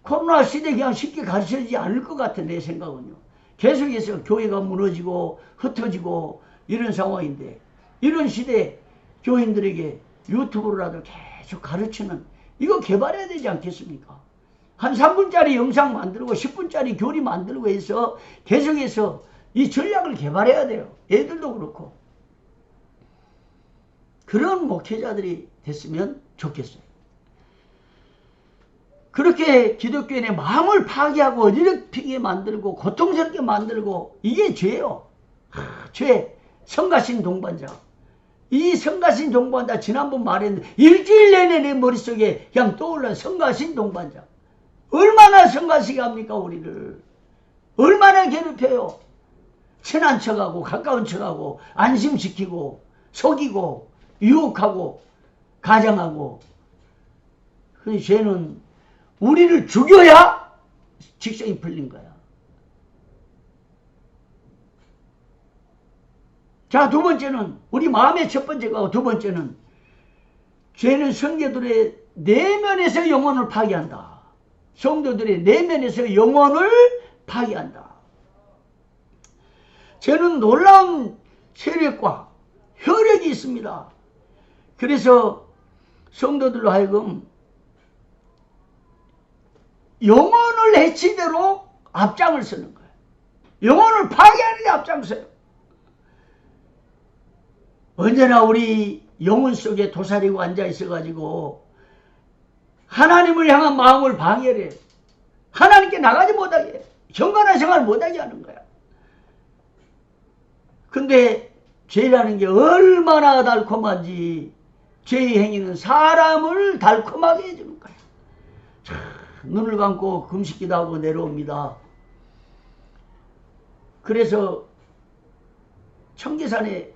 코로나 시대에 그냥 쉽게 가르쳐지지 않을 것 같아 내 생각은요. 계속해서 교회가 무너지고 흩어지고 이런 상황인데 이런 시대에 교인들에게 유튜브로라도 계속 가르치는 이거 개발해야 되지 않겠습니까? 한 3분짜리 영상 만들고 10분짜리 교리 만들고 해서 계속해서 이 전략을 개발해야 돼요. 애들도 그렇고. 그런 목회자들이 됐으면 좋겠어요. 그렇게 기독교인의 마음을 파괴하고 어지럽히게 만들고 고통스럽게 만들고 이게 죄예요. 죄. 성가신 동반자. 이 성가신 동반자 지난번 말했는데 일주일 내내 내 머릿속에 그냥 떠올라 성가신 동반자. 얼마나 성가시게 합니까 우리를. 얼마나 괴롭혀요. 친한 척하고 가까운 척하고 안심시키고 속이고 유혹하고 가장하고. 근데 죄는 우리를 죽여야 직성이 풀린 거야. 자, 두 번째는 우리 마음의 첫 번째가 두 번째는 죄는 성도들의 내면에서 영혼을 파괴한다. 성도들의 내면에서 영혼을 파괴한다. 죄는 놀라운 세력과 혈액이 있습니다. 그래서 성도들로 하여금 영혼을 해치대로 앞장을 서는 거예요. 영혼을 파괴하는 데 앞장서요. 언제나 우리 영혼 속에 도사리고 앉아 있어가지고 하나님을 향한 마음을 방해를 해. 하나님께 나가지 못하게 해. 경건한 생활을 못하게 하는 거야. 근데 죄라는 게 얼마나 달콤한지 죄의 행위는 사람을 달콤하게 해주는 거야. 자, 눈을 감고 금식기도 하고 내려옵니다. 그래서 청계산에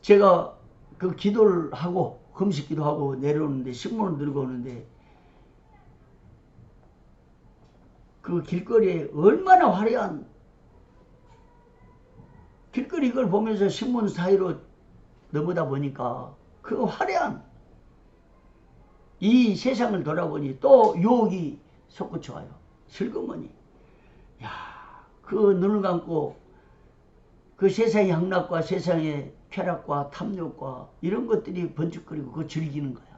제가 그 기도를 하고 금식기도 하고 내려오는데 신문을 들고 오는데 그 길거리에 얼마나 화려한 길거리 이걸 보면서 신문 사이로 넘어다 보니까 그 화려한 이 세상을 돌아보니 또 유혹이 솟구쳐와요. 슬그머니 야, 그 눈을 감고 그 세상의 향락과 세상의 쾌락과 탐욕과 이런 것들이 번쩍거리고 그거 즐기는 거야.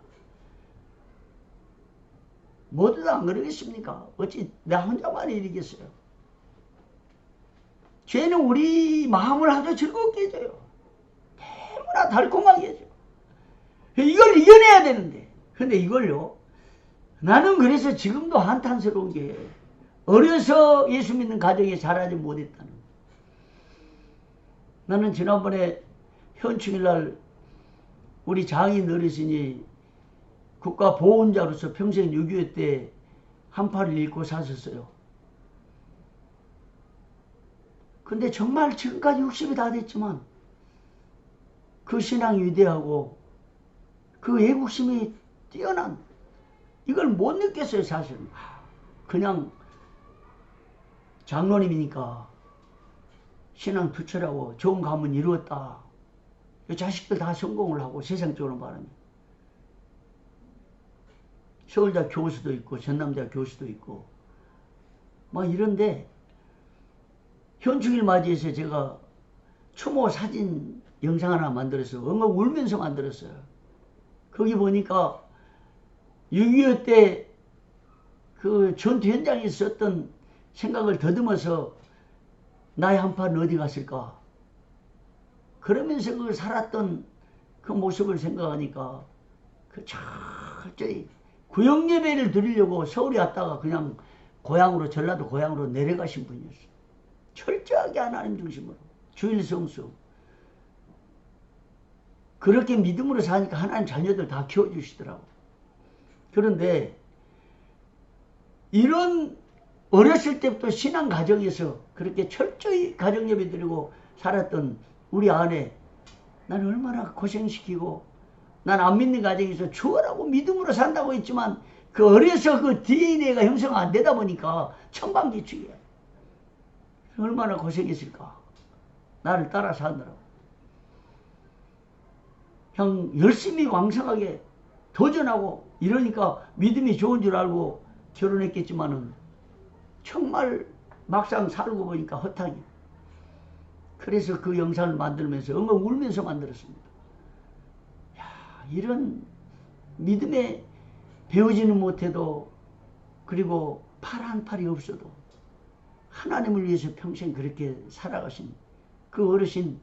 모두 다 안 그러겠습니까? 어찌 나 혼자만 이러겠어요? 죄는 우리 마음을 아주 즐겁게 해줘요. 너무나 달콤하게 해줘요. 이걸 이겨내야 되는데 근데 이걸요 나는 그래서 지금도 한탄스러운 게 어려서 예수 믿는 가정에 자라지 못했다는 거예요. 나는 지난번에 현충일날 우리 장인 어르신이 국가보훈자로서 평생 6.25 때 한팔을 잃고 사셨어요. 근데 정말 지금까지 60이 다 됐지만 그 신앙이 위대하고 그 애국심이 뛰어난 이걸 못 느꼈어요. 사실은 그냥 장로님이니까 신앙 투철하고 좋은 가문 이루었다. 자식들 다 성공을 하고 세상적으로 말하면 서울대 교수도 있고 전남대 교수도 있고 막 이런데 현충일 맞이해서 제가 추모 사진 영상 하나 만들었어요. 엉엉 울면서 만들었어요. 거기 보니까 6.25 때 그 전투 현장에 있었던 생각을 더듬어서 나의 한판은 어디 갔을까? 그러면서 그 살았던 그 모습을 생각하니까 그 철저히 구역 예배를 드리려고 서울에 왔다가 그냥 고향으로 전라도 고향으로 내려가신 분이었어요. 철저하게 하나님 중심으로 주일 성수. 그렇게 믿음으로 사니까 하나님 자녀들 다 키워주시더라고. 그런데 이런 어렸을 때부터 신앙 가정에서 그렇게 철저히 가정 예배 드리고 살았던 우리 아내, 난 얼마나 고생시키고 난 안 믿는 가정에서 주어라고 믿음으로 산다고 했지만 그 어려서 그 DNA가 형성 안 되다 보니까 천방지축이야. 얼마나 고생했을까. 나를 따라 사느라고. 그냥 열심히 왕성하게 도전하고 이러니까 믿음이 좋은 줄 알고 결혼했겠지만은 정말 막상 살고 보니까 허탕이야. 그래서 그 영상을 만들면서 엉엉 울면서 만들었습니다. 야, 이런 믿음에 배우지는 못해도 그리고 팔 한 팔이 없어도 하나님을 위해서 평생 그렇게 살아가신 그 어르신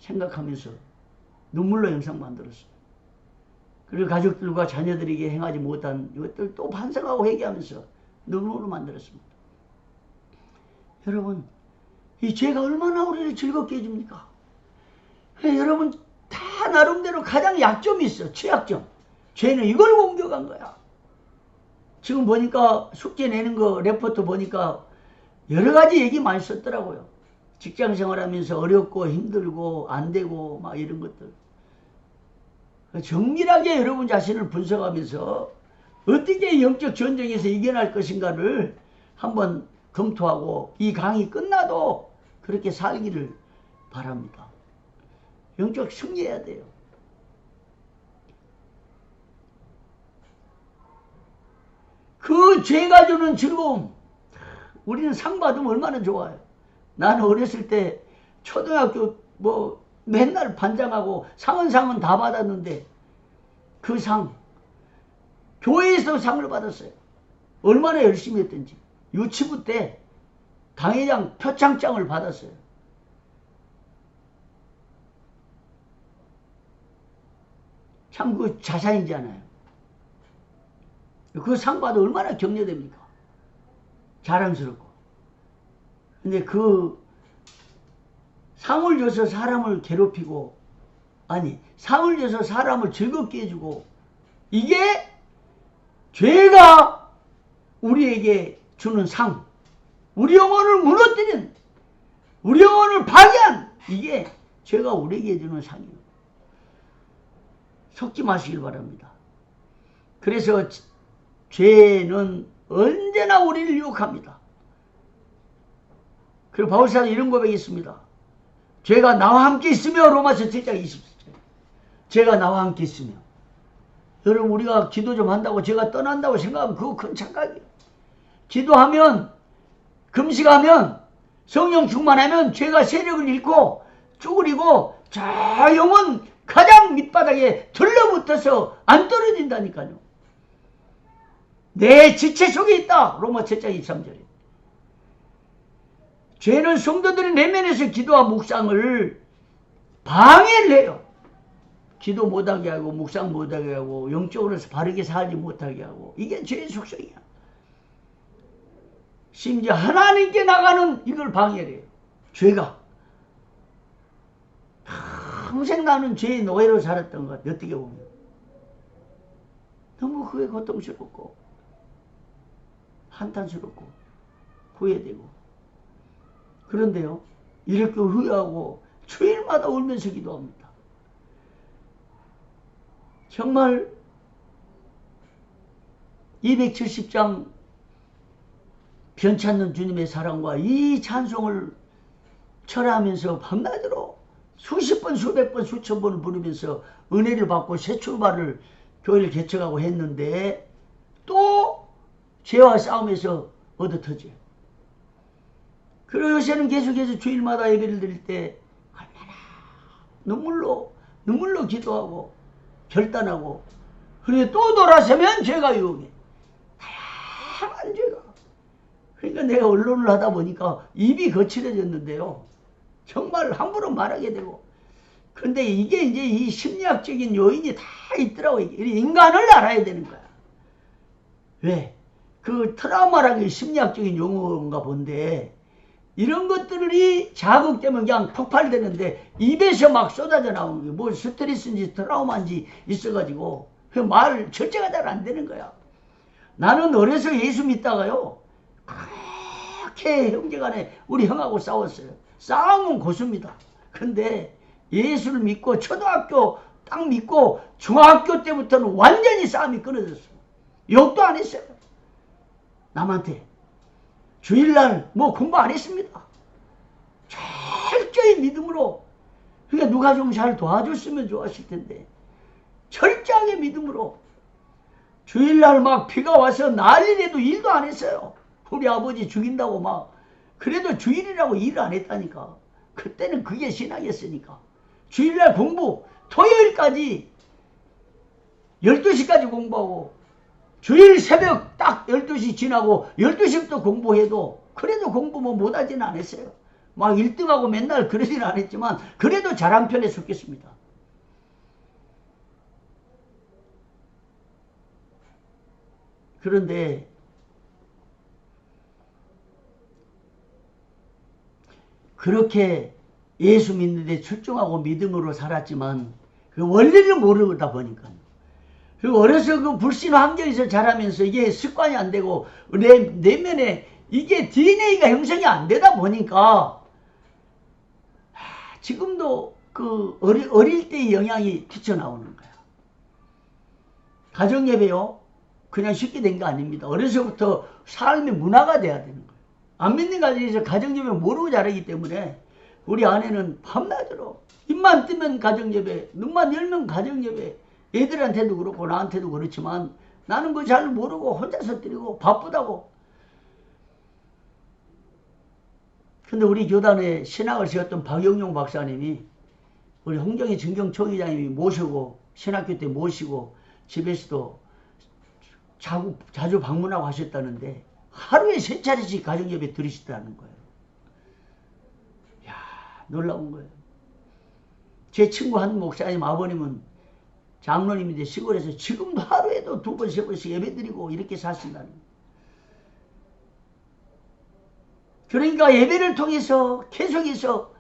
생각하면서 눈물로 영상 만들었어요. 그리고 가족들과 자녀들에게 행하지 못한 이것들 또 반성하고 회개하면서 눈물로 만들었습니다. 여러분, 이 죄가 얼마나 우리를 즐겁게 해줍니까? 여러분, 다 나름대로 가장 약점이 있어. 취약점. 죄는 이걸 공격한 거야. 지금 보니까 숙제 내는 거 레포트 보니까 여러 가지 얘기 많이 썼더라고요. 직장 생활하면서 어렵고 힘들고 안 되고 막 이런 것들. 정밀하게 여러분 자신을 분석하면서 어떻게 영적 전쟁에서 이겨낼 것인가를 한번 검토하고 이 강의 끝나도 그렇게 살기를 바랍니다. 영적 승리해야 돼요. 그 죄가 주는 즐거움. 우리는 상 받으면 얼마나 좋아요. 나는 어렸을 때 초등학교 맨날 반장하고 상은 다 받았는데 그 상 교회에서 상을 받았어요. 얼마나 열심히 했던지. 유치부 때 당회장 표창장을 받았어요. 참 그 자산이잖아요. 그 상 받아 얼마나 격려됩니까? 자랑스럽고. 근데 그 상을 줘서 사람을 괴롭히고, 아니 상을 줘서 사람을 즐겁게 해주고, 이게 죄가 우리에게 주는 상, 우리 영혼을 무너뜨린, 우리 영혼을 파괴한, 이게 죄가 우리에게 주는 상이에요. 속지 마시길 바랍니다. 그래서 죄는 언제나 우리를 유혹합니다. 그리고 바울사도 이런 고백이 있습니다. 죄가 나와 함께 있으며, 로마서 7장 27절. 죄가 나와 함께 있으며. 여러분, 우리가 기도 좀 한다고 죄가 떠난다고 생각하면 그거 큰 착각이에요. 기도하면, 금식하면, 성령 충만하면 죄가 세력을 잃고 쭈그리고 저 영혼 가장 밑바닥에 들러붙어서 안 떨어진다니까요. 내 지체 속에 있다. 로마 7장 23절에. 죄는 성도들의 내면에서 기도와 묵상을 방해를 해요. 기도 못하게 하고 묵상 못하게 하고 영적으로서 바르게 살지 못하게 하고, 이게 죄의 속성이야. 심지어 하나님께 나가는 이걸 방해를 해요. 죄가. 평생 나는 죄의 노예로 살았던 것 같아요. 어떻게 보면. 너무 그게 고통스럽고 한탄스럽고 후회되고. 그런데요, 이렇게 후회하고 주일마다 울면서 기도합니다. 정말 270장 변찮는 주님의 사랑과 이 찬송을 철하면서 밤낮으로 수십 번, 수백 번, 수천 번을 부르면서 은혜를 받고 새 출발을 교회를 개척하고 했는데 또 죄와 싸움에서 얻어터져요. 그리고 요새는 계속해서 주일마다 예배를 드릴 때 얼마나 눈물로 기도하고 결단하고 그리고 또 돌아서면 죄가 유혹해. 다양한 죄가. 그러니까 내가 언론을 하다 보니까 입이 거칠어졌는데요. 정말 함부로 말하게 되고. 근데 이게 이제 이 심리학적인 요인이 다 있더라고. 인간을 알아야 되는 거야. 왜? 그 트라우마라는 게 심리학적인 용어인가 본데 이런 것들이 자극되면 그냥 폭발되는데 입에서 막 쏟아져 나오는 게 뭐 스트레스인지 트라우마인지 있어가지고 말 절제가 잘 안 되는 거야. 나는 어려서 예수 믿다가요. 그렇게 형제간에 우리 형하고 싸웠어요. 싸움은 고수입니다. 근데 예수를 믿고 초등학교 딱 믿고 중학교 때부터는 완전히 싸움이 끊어졌어요. 욕도 안 했어요. 남한테. 주일날 뭐 공부 안 했습니다. 철저히 믿음으로. 그러니까 누가 좀 잘 도와줬으면 좋았을 텐데 철저하게 믿음으로 주일날 막 비가 와서 난리내도 일도 안 했어요. 우리 아버지 죽인다고 막. 그래도 주일이라고 일을 안 했다니까. 그때는 그게 신앙이었으니까. 주일날 공부 토요일까지 12시까지 공부하고 주일 새벽 딱 12시 지나고 12시부터 공부해도 그래도 공부 뭐 못하지는 않았어요. 막 1등하고 맨날 그러지는 않았지만 그래도 잘한 편에 속했습니다. 그런데 그렇게 예수 믿는데 출중하고 믿음으로 살았지만 그 원리를 모르다 보니까 그리고 어려서 그 불신 환경에서 자라면서 이게 습관이 안 되고 내면에 이게 DNA가 형성이 안 되다 보니까 지금도 그 어릴 때의 영향이 튀쳐나오는 거야. 가정예배요. 그냥 쉽게 된 게 아닙니다. 어려서부터 삶의 문화가 돼야 되는 거예요. 안 믿는 가정에서 가정예배 모르고 자라기 때문에 우리 아내는 밤낮으로 입만 뜨면 가정예배, 눈만 열면 가정예배. 애들한테도 그렇고 나한테도 그렇지만 나는 그거 잘 모르고 혼자서 드리고 바쁘다고. 근데 우리 교단에 신학을 세웠던 박영용 박사님이 우리 홍정희 증경 총회장님이 모시고 신학교 때 모시고 집에서도 자주 방문하고 하셨다는데 하루에 3차례씩 가정예배 들으시다는 거예요. 이야, 놀라운 거예요. 제 친구 한 목사님 아버님은 장로님인데 시골에서 지금도 하루에도 2번, 3번씩 예배 드리고 이렇게 사신다는 거예요. 그러니까 예배를 통해서 계속해서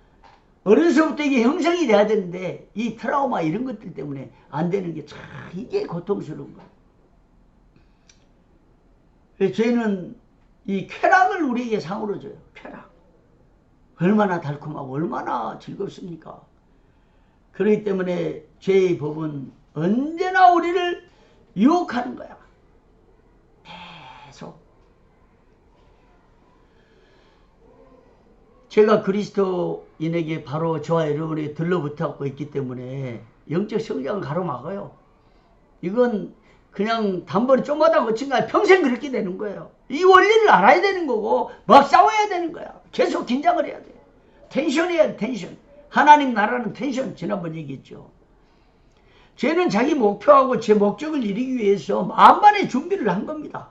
어려서부터 이게 형성이 돼야 되는데 이 트라우마 이런 것들 때문에 안 되는 게 참 이게 고통스러운 거예요. 죄는 이 쾌락을 우리에게 상으로 줘요. 쾌락. 얼마나 달콤하고 얼마나 즐겁습니까? 그렇기 때문에 죄의 법은 언제나 우리를 유혹하는 거야. 계속. 제가 그리스도인에게 바로 저와 여러분에게 들러붙어 있기 때문에 영적 성장을 가로막아요. 이건 그냥 단번에 좀 하다 고친 거야. 평생 그렇게 되는 거예요. 이 원리를 알아야 되는 거고 막 싸워야 되는 거야. 계속 긴장을 해야 돼. 텐션해야 돼. 텐션. 하나님 나라는 텐션. 지난번 얘기했죠. 죄는 자기 목표하고 제 목적을 이루기 위해서 만반의 준비를 한 겁니다.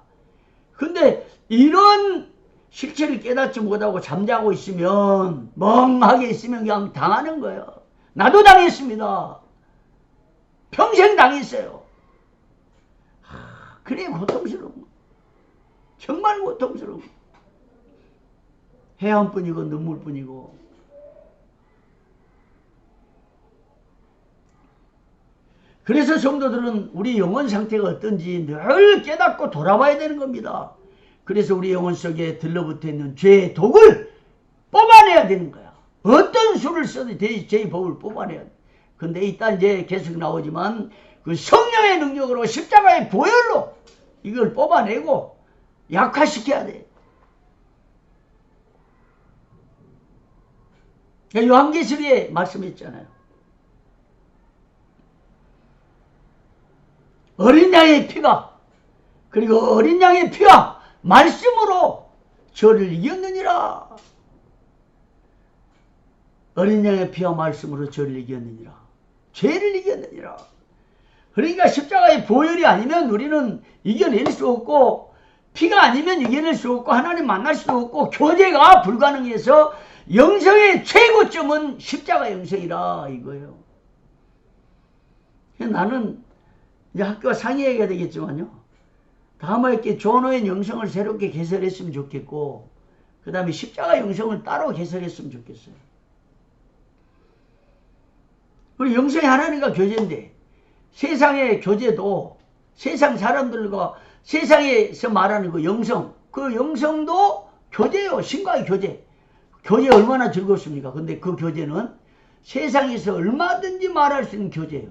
근데 이런 실체를 깨닫지 못하고 잠자고 있으면 멍하게 있으면 그냥 당하는 거예요. 나도 당했습니다. 평생 당했어요. 그래 고통스러운 거. 정말 고통스러운 거. 해함뿐이고 눈물뿐이고. 그래서 성도들은 우리 영혼 상태가 어떤지 늘 깨닫고 돌아봐야 되는 겁니다. 그래서 우리 영혼 속에 들러붙어 있는 죄의 독을 뽑아내야 되는 거야. 어떤 수를 써도 죄의 법을 뽑아내야 돼. 근데 이따 이제 계속 나오지만 그 성령의 능력으로 십자가의 보혈로 이걸 뽑아내고 약화시켜야 돼. 요한계시록에 말씀했잖아요. 어린 양의 피가, 그리고 어린 양의 피가 말씀으로 저를 이겼느니라. 어린 양의 피와 말씀으로 저를 이겼느니라. 죄를 이겼느니라. 그러니까 십자가의 보혈이 아니면 우리는 이겨낼 수 없고, 피가 아니면 이겨낼 수 없고, 하나님 만날 수 없고, 교제가 불가능해서 영성의 최고점은 십자가 영성이라 이거예요. 나는 이제 학교가 상의해야 되겠지만요, 다음에 이렇게 존호의 영성을 새롭게 개설했으면 좋겠고, 그 다음에 십자가 영성을 따로 개설했으면 좋겠어요. 우리 영성이 하나님과 교제인데, 세상의 교제도 세상 사람들과 세상에서 말하는 그 영성, 그 영성도 교제예요. 신과의 교제. 교제 얼마나 즐겁습니까? 근데 그 교제는 세상에서 얼마든지 말할 수 있는 교제예요.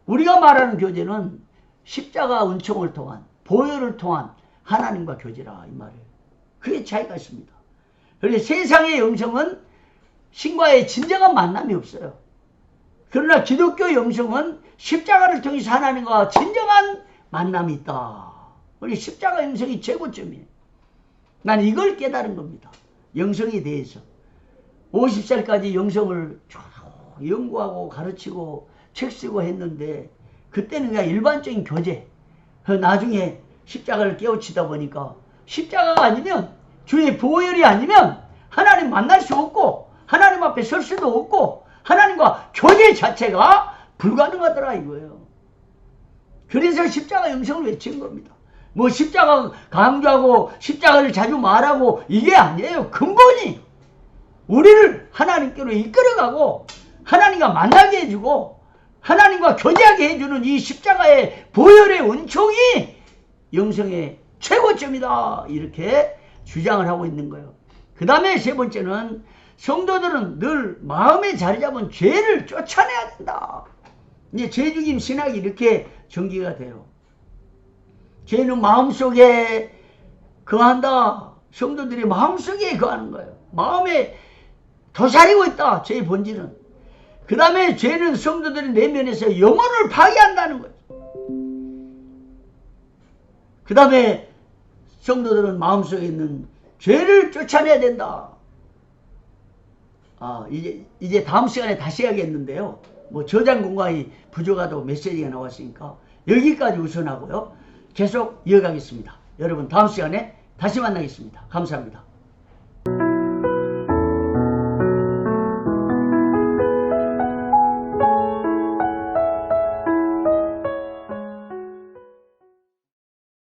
우리가 말하는 교제는 십자가 은총을 통한, 보혈을 통한 하나님과 교제라 이 말이에요. 그게 차이가 있습니다. 그래서 세상의 영성은 신과의 진정한 만남이 없어요. 그러나 기독교 영성은 십자가를 통해서 하나님과 진정한 만남이 있다. 우리 십자가 영성이 최고점이에요. 난 이걸 깨달은 겁니다. 영성에 대해서. 50살까지 영성을 쭉 연구하고 가르치고 책 쓰고 했는데, 그때는 그냥 일반적인 교제. 나중에 십자가를 깨우치다 보니까 십자가가 아니면, 주의 보혈이 아니면 하나님 만날 수 없고, 하나님 앞에 설 수도 없고, 하나님과 교제 자체가 불가능하더라 이거예요. 그래서 십자가 영성을 외친 겁니다. 뭐 십자가 강조하고 십자가를 자주 말하고 이게 아니에요. 근본이 우리를 하나님께로 이끌어가고 하나님과 만나게 해주고 하나님과 교제하게 해주는 이 십자가의 보혈의 은총이 영성의 최고점이다, 이렇게 주장을 하고 있는 거예요. 그 다음에 세 번째는, 성도들은 늘 마음에 자리 잡은 죄를 쫓아내야 된다. 이제 죄죽임 신학이 이렇게 전개가 돼요. 죄는 마음속에 거한다. 성도들이 마음속에 거하는 거예요. 마음에 도사리고 있다, 죄의 본질은. 그 다음에 죄는 성도들의 내면에서 영혼을 파괴한다는 거예요. 그 다음에 성도들은 마음속에 있는 죄를 쫓아내야 된다. 이제 다음 시간에 다시 해야겠는데요. 뭐 저장 공간이 부족하다고 메시지가 나왔으니까 여기까지 우선 하고요. 계속 이어가겠습니다. 여러분 다음 시간에 다시 만나겠습니다. 감사합니다.